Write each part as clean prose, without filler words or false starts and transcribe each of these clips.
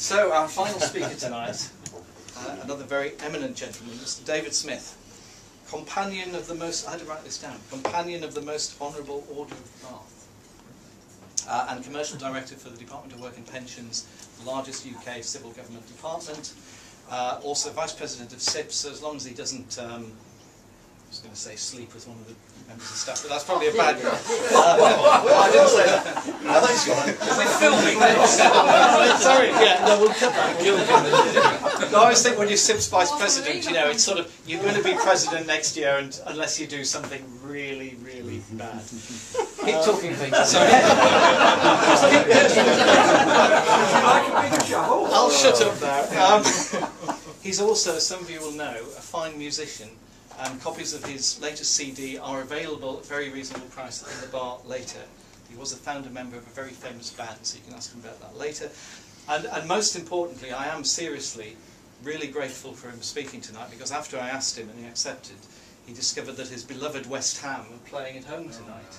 So our final speaker tonight, another very eminent gentleman, Mr. David Smith, companion of the most, I had to write this down, companion of the Most Honourable Order of Bath, and Commercial Director for the Department of Work and Pensions, the largest UK civil government department, also Vice President of SIPS, so as long as he doesn't, I was going to say sleep with one of the members of staff, but that's probably a bad one. I didn't say that. I thought you were filming this. Sorry, yeah, no, we'll cut that. No, I always think when you're SIPS Vice President, you know, it's sort of, you're going to be President next year and, unless you do something really, really bad. Keep talking, Peter. Sorry. I'll shut up now. He's also, as some of you will know, a fine musician. And copies of his latest CD are available at very reasonable price in the bar later. He was a founder member of a very famous band, so you can ask him about that later. And most importantly, I am seriously really grateful for him speaking tonight, because after I asked him and he accepted, he discovered that his beloved West Ham were playing at home tonight.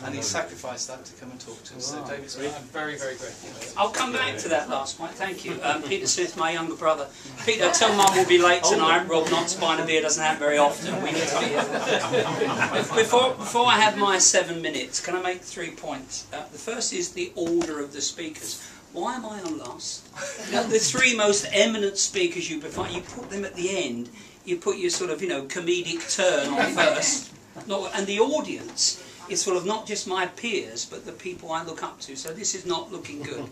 And he sacrificed that to come and talk to us. So David Smith, I'm very, very grateful. I'll come back to that last point, thank you. Peter Smith, my younger brother. Peter, tell Mum we'll be late tonight. Rob not spine a beer doesn't happen very often. We need to be here. Before I have my 7 minutes, can I make 3 points? The first is the order of the speakers. Why am I on last? The three most eminent speakers you provide, you put them at the end. You put your sort of, you know, comedic turn on first. And the audience is full of not just my peers, but the people I look up to. So this is not looking good.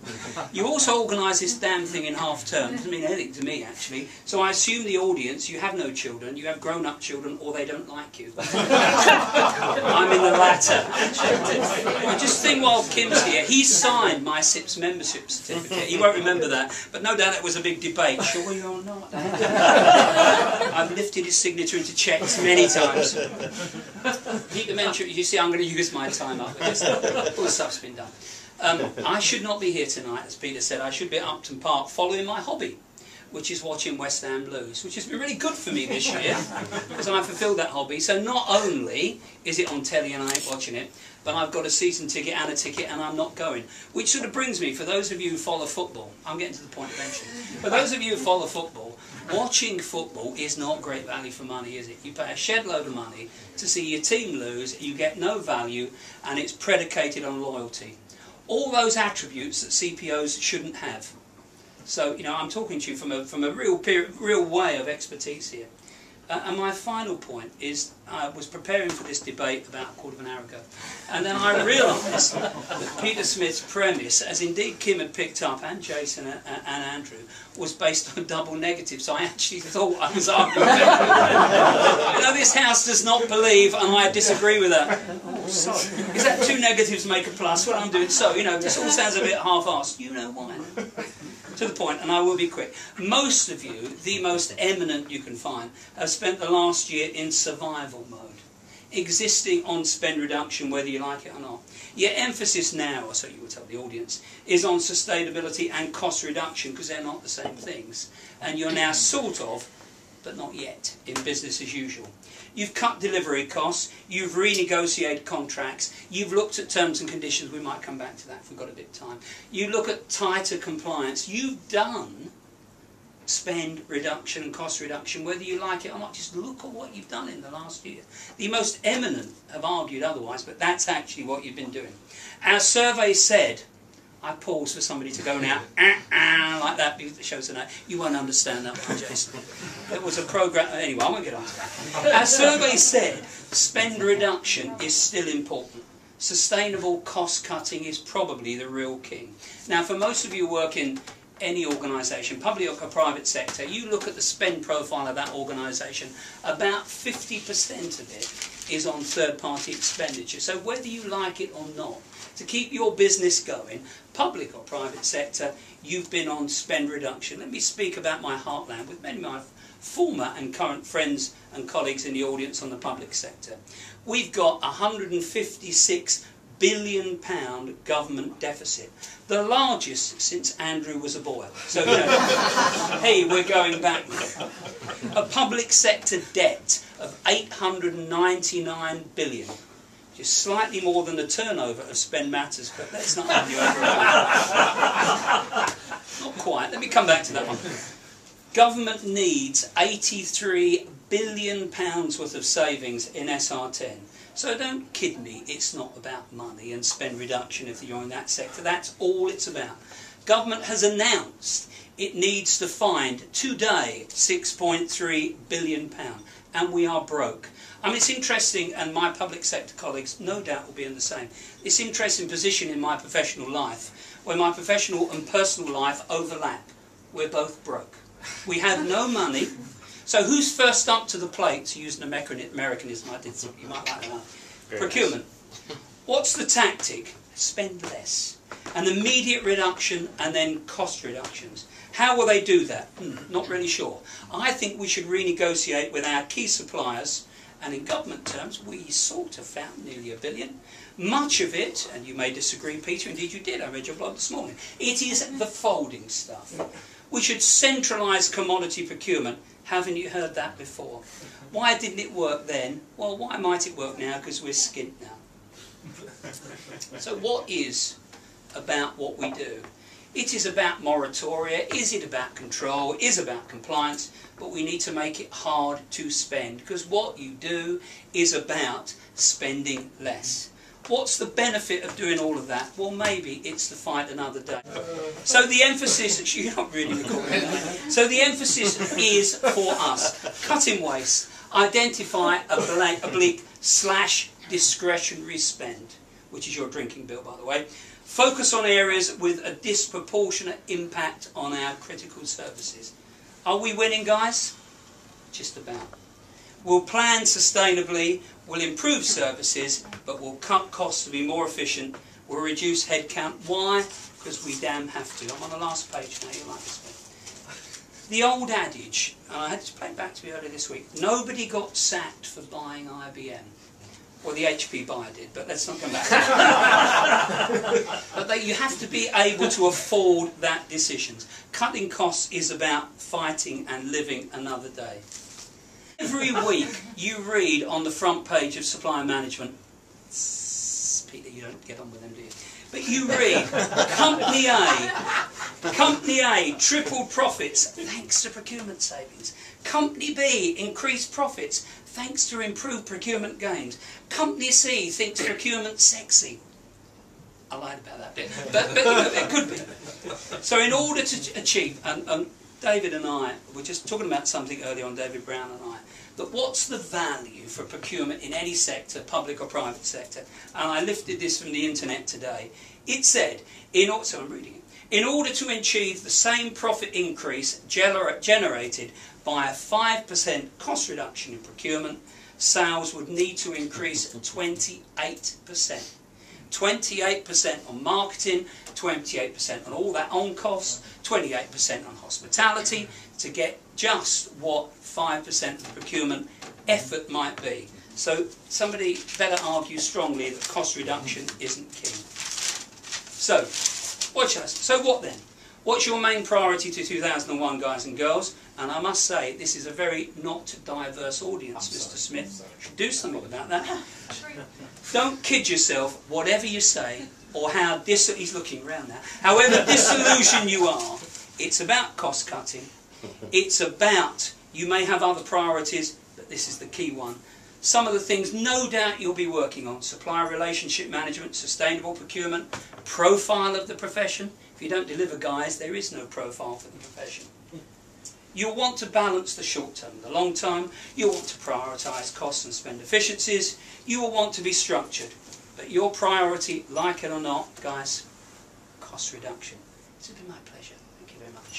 You also organise this damn thing in half term. Doesn't mean anything to me, actually. So I assume the audience, you have no children, you have grown-up children, or they don't like you. I'm in the latter. I just think while Kim's here, he signed my SIPS membership certificate. He won't remember that, but no doubt it was a big debate. Sure you or not? I've lifted his signature into cheques many times. Peter mentioned, you see, I'm going to use my time up with this. All the stuff's been done. I should not be here tonight, as Peter said. I should be at Upton Park following my hobby, which is watching West Ham lose, which has been really good for me this year, because I fulfilled that hobby. So not only is it on telly and I ain't watching it, but I've got a season ticket and a ticket and I'm not going. Which sort of brings me, for those of you who follow football, I'm getting to the point eventually, for those of you who follow football, watching football is not great value for money, is it? You pay a shed load of money to see your team lose, you get no value, and it's predicated on loyalty. All those attributes that CPOs shouldn't have. So, you know, I'm talking to you from a real way of expertise here. And my final point is, I was preparing for this debate about a quarter of an hour ago, and then I realised that Peter Smith's premise, as indeed Kim had picked up, and Jason and Andrew, was based on double negative, so I actually thought I was arguing. You know, this house does not believe, and I disagree with that. Oh, sorry. Is that 2 negatives make a plus? Well, I'm doing so, you know, this all sounds a bit half-assed. You know why? To the point, and I will be quick. Most of you, the most eminent you can find, have spent the last year in survival mode, existing on spend reduction whether you like it or not. Your emphasis now, or so you will tell the audience, is on sustainability and cost reduction, because they're not the same things. And you're now sort of, but not yet, in business as usual. You've cut delivery costs, you've renegotiated contracts, you've looked at terms and conditions, we might come back to that if we've got a bit of time. You look at tighter compliance, you've done spend reduction and cost reduction, whether you like it or not. Just look at what you've done in the last year. The most eminent have argued otherwise, but that's actually what you've been doing. Our survey said, I paused for somebody to go now, like that, because it shows tonight. You won't understand that one, Jason. It was a program. Anyway, I won't get on to that. Our survey said spend reduction is still important. Sustainable cost cutting is probably the real king. Now, for most of you who work in any organisation, public or private sector, you look at the spend profile of that organisation, about 50% of it is on third-party expenditure. So whether you like it or not, to keep your business going, public or private sector, you've been on spend reduction. Let me speak about my heartland with many of my former and current friends and colleagues in the audience on the public sector. We've got £156 billion government deficit, the largest since Andrew was a boy. So, you know, hey, we're going back. A public sector debt of £899 billion. Just slightly more than the turnover of Spend Matters, but let's not argue over it. Not quite. quiet. Let me come back to that one. Government needs £83 billion worth of savings in SR10. So don't kid me, it's not about money and spend reduction if you're in that sector. That's all it's about. Government has announced it needs to find today £6.3 billion, and we are broke. I mean, it's interesting, and my public sector colleagues no doubt will be in the same. It's an interesting position in my professional life, where my professional and personal life overlap. We're both broke. We have no money. So who's first up to the plate, to use an Americanism? I did think you might like that. Procurement. What's the tactic? Spend less. An immediate reduction and then cost reductions. How will they do that? Not really sure. I think we should renegotiate with our key suppliers, and in government terms we sort of found nearly £1 billion. Much of it, and you may disagree, Peter, indeed you did, I read your blog this morning, it is the folding stuff. We should centralise commodity procurement. Haven't you heard that before? Why didn't it work then? Well, why might it work now? Because we're skint now. So what is about what we do? It is about moratoria, is it about control, is about compliance, but we need to make it hard to spend, because what you do is about spending less. What's the benefit of doing all of that? Well, maybe it's to fight another day. So the emphasis, you're not really recording that. So the emphasis is for us, cutting waste, identify oblique / discretionary spend, which is your drinking bill, by the way. Focus on areas with a disproportionate impact on our critical services. Are we winning, guys? Just about. We'll plan sustainably, we'll improve services, but we'll cut costs to be more efficient, we'll reduce headcount. Why? Because we damn have to. I'm on the last page now, you like this bit. The old adage, and I had to play it back to me earlier this week, nobody got sacked for buying IBM. Well, the HP buyer did, but let's not come back to that. But you have to be able to afford that decision. Cutting costs is about fighting and living another day. Every week you read on the front page of Supply Management, Peter, you don't get on with them, do you? But you read, Company A tripled profits thanks to procurement savings. Company B increased profits thanks to improved procurement gains. Company C thinks procurement sexy. I lied about that bit, but you know, it could be. So in order to achieve, and David and I were just talking about something earlier on, David Brown and I, that what's the value for procurement in any sector, public or private sector? And I lifted this from the internet today. It said, so I'm reading it, in order to achieve the same profit increase generated by a 5% cost reduction in procurement, sales would need to increase 28%. 28% on marketing, 28% on all that on costs, 28% on hospitality, to get just what 5% of procurement effort might be. So somebody better argue strongly that cost reduction isn't key. So, what then? What's your main priority to 2001, guys and girls? And I must say, this is a very not diverse audience, Mr. Smith. Do something about that. Don't kid yourself, whatever you say, or how he's looking around now. However disillusioned you are, it's about cost cutting. It's about, you may have other priorities, but this is the key one. Some of the things no doubt you'll be working on: supplier relationship management, sustainable procurement, profile of the profession. If you don't deliver, guys, there is no profile for the profession. You'll want to balance the short term and the long term. You'll want to prioritise costs and spend efficiencies. You will want to be structured. But your priority, like it or not, guys, cost reduction. It's been my pleasure. Thank you very much.